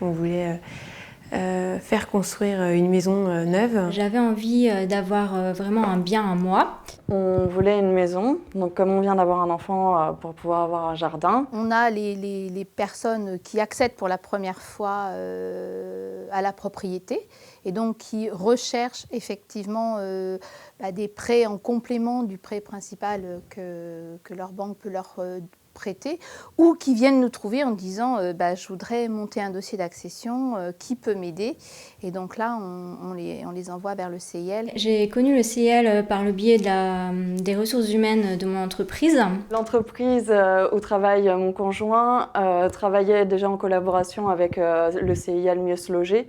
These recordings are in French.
On voulait faire construire une maison neuve. J'avais envie d'avoir vraiment un bien à moi. On voulait une maison, donc comme on vient d'avoir un enfant, pour pouvoir avoir un jardin. On a les personnes qui accèdent pour la première fois à la propriété et donc qui recherchent effectivement des prêts en complément du prêt principal que leur banque peut leur prêter, ou qui viennent nous trouver en disant je voudrais monter un dossier d'accession, qui peut m'aider? Et donc là, on les envoie vers le CIL. J'ai connu le CIL par le biais des ressources humaines de mon entreprise. L'entreprise où travaille mon conjoint travaillait déjà en collaboration avec le CIL Mieux se loger.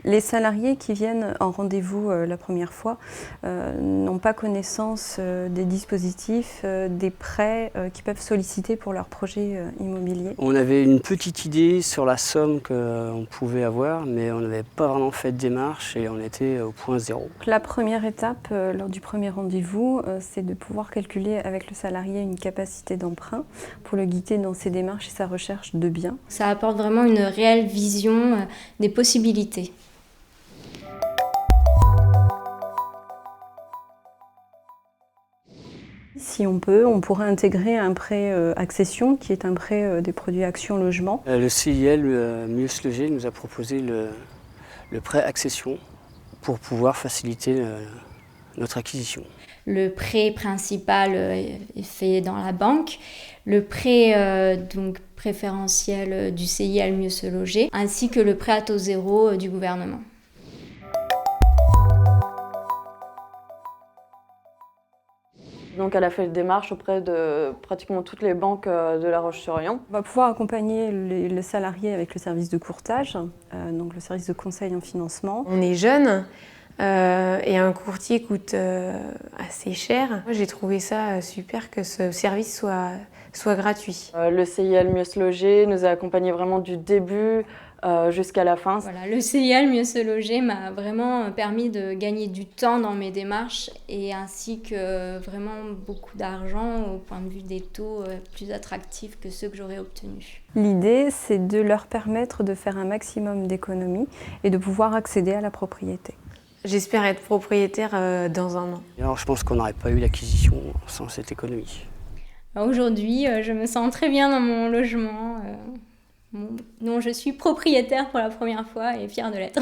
Les salariés qui viennent en rendez-vous la première fois n'ont pas connaissance des dispositifs, des prêts qu'ils peuvent solliciter pour leur projet immobilier. On avait une petite idée sur la somme qu'on pouvait avoir, mais on n'avait pas vraiment fait de démarche et on était au point zéro. Donc, la première étape lors du premier rendez-vous, c'est de pouvoir calculer avec le salarié une capacité d'emprunt pour le guider dans ses démarches et sa recherche de biens. Ça apporte vraiment une réelle vision des possibilités. Si on peut, on pourrait intégrer un prêt accession, qui est un prêt des produits Action Logement. Le CIL Mieux se loger nous a proposé le prêt accession pour pouvoir faciliter notre acquisition. Le prêt principal est fait dans la banque, le prêt donc préférentiel du CIL Mieux se loger, ainsi que le prêt à taux zéro du gouvernement. Donc elle a fait le démarche auprès de pratiquement toutes les banques de La Roche-sur-Yon. On va pouvoir accompagner le salarié avec le service de courtage, donc le service de conseil en financement. On est jeune et un courtier coûte assez cher. Moi, j'ai trouvé ça super que ce service soit gratuit. Le CIL Mieux se loger nous a accompagnés vraiment du début jusqu'à la fin. Voilà, le CIL Mieux se loger m'a vraiment permis de gagner du temps dans mes démarches et ainsi que vraiment beaucoup d'argent au point de vue des taux plus attractifs que ceux que j'aurais obtenus. L'idée, c'est de leur permettre de faire un maximum d'économies et de pouvoir accéder à la propriété. J'espère être propriétaire dans un an. Alors, je pense qu'on n'aurait pas eu l'acquisition sans cette économie. Aujourd'hui, je me sens très bien dans mon logement, dont je suis propriétaire pour la première fois et fière de l'être.